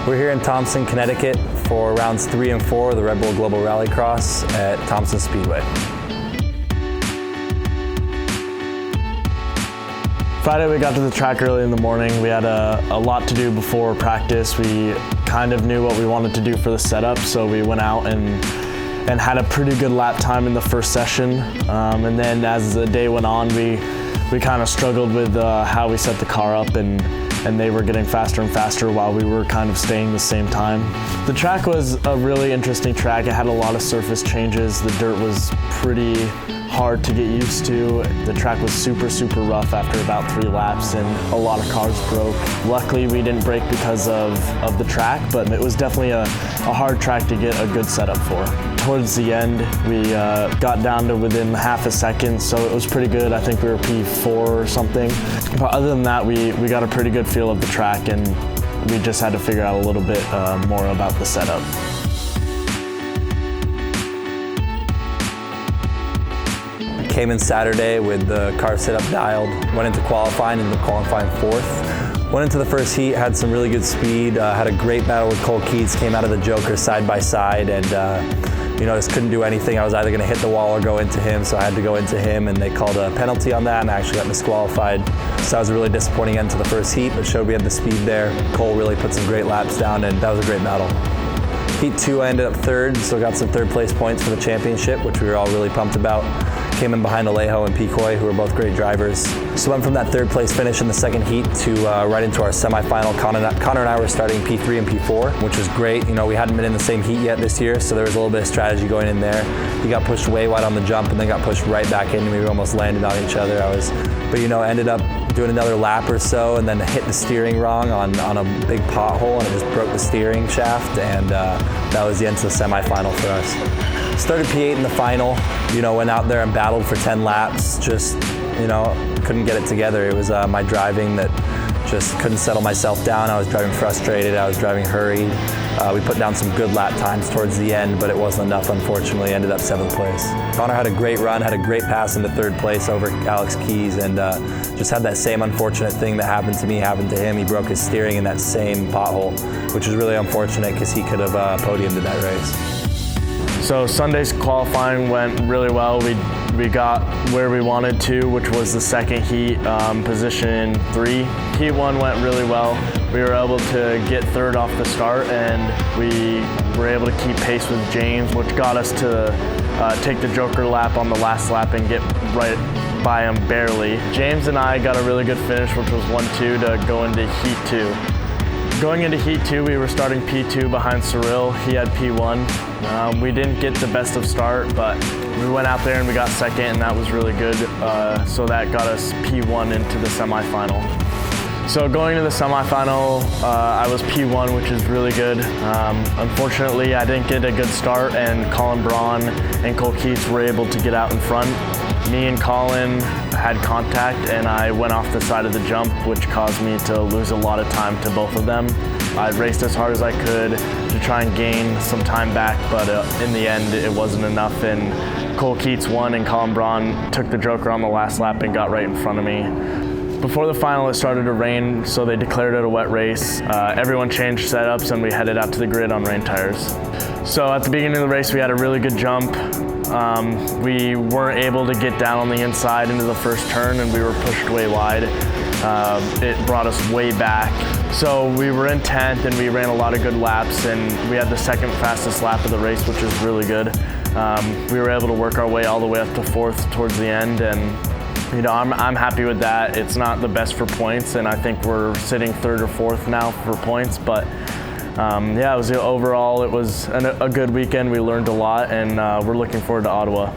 We're here in Thompson, Connecticut for rounds 3 and 4 of the Red Bull Global Rallycross at Thompson Speedway. Friday we got to the track early in the morning. We had a lot to do before practice. We kind of knew what we wanted to do for the setup, so we went out and had a pretty good lap time in the first session. And then as the day went on, we kind of struggled with how we set the car up, and they were getting faster and faster while we were kind of staying the same time. The track was a really interesting track. It had a lot of surface changes. The dirt was pretty hard to get used to. The track was super, super rough after about 3 laps, and a lot of cars broke. Luckily, we didn't break because of the track, but it was definitely a hard track to get a good setup for. Towards the end, we got down to within half a second, so it was pretty good. I think we were P4 or something. But other than that, we got a pretty good feel of the track, and we just had to figure out a little bit more about the setup. Came in Saturday with the car setup dialed, went into qualifying, ended up qualifying 4th. Went into the first heat, had some really good speed, had a great battle with Cole Keats, came out of the Joker side by side, and just couldn't do anything. I was either gonna hit the wall or go into him, so I had to go into him, and they called a penalty on that, and I actually got disqualified. So that was a really disappointing end to the first heat, but showed we had the speed there. Cole really put some great laps down, and that was a great battle. Heat 2, I ended up 3rd, so got some 3rd place points for the championship, which we were all really pumped about. Came in behind Alejo and Picoy, who were both great drivers. So went from that 3rd place finish in the 2nd heat to right into our semifinal. Connor and I were starting P3 and P4, which was great. We hadn't been in the same heat yet this year, so there was a little bit of strategy going in there. He got pushed way wide on the jump and then got pushed right back in, and we almost landed on each other. Ended up doing another lap or so, and then hit the steering wrong on a big pothole, and it just broke the steering shaft, and that was the end of the semifinal for us. Started P8 in the final, went out there and battled for 10 laps, just, couldn't get it together. It was my driving that just couldn't settle myself down. I was driving frustrated, I was driving hurried. We put down some good lap times towards the end, but it wasn't enough, unfortunately. Ended up 7th place. Connor had a great run, had a great pass into 3rd place over Alex Keys, and just had that same unfortunate thing that happened to me happen to him. He broke his steering in that same pothole, which is really unfortunate because he could have podiumed in that race. So Sunday's qualifying went really well. We got where we wanted to, which was the 2nd heat, position 3. Heat 1 went really well. We were able to get 3rd off the start, and we were able to keep pace with James, which got us to take the Joker lap on the last lap and get right by him barely. James and I got a really good finish, which was 1-2 to go into Heat 2. Going into Heat 2, we were starting P2 behind Cyril. He had P1. We didn't get the best of start, but we went out there and we got 2nd, and that was really good. So that got us P1 into the semifinal. So going to the semifinal, I was P1, which is really good. Unfortunately, I didn't get a good start, and Colin Braun and Cole Keats were able to get out in front. Me and Colin had contact, and I went off the side of the jump, which caused me to lose a lot of time to both of them. I raced as hard as I could to try and gain some time back, but in the end, it wasn't enough, and Cole Keats won, and Colin Braun took the Joker on the last lap and got right in front of me. Before the final, it started to rain, so they declared it a wet race. Everyone changed setups, and we headed out to the grid on rain tires. So at the beginning of the race, we had a really good jump. We weren't able to get down on the inside into the first turn, and we were pushed way wide. It brought us way back. So we were in 10th, and we ran a lot of good laps, and we had the 2nd fastest lap of the race, which was really good. We were able to work our way all the way up to 4th towards the end, and I'm happy with that. It's not the best for points, and I think we're sitting 3rd or 4th now for points, but overall it was a good weekend. We learned a lot, and we're looking forward to Ottawa.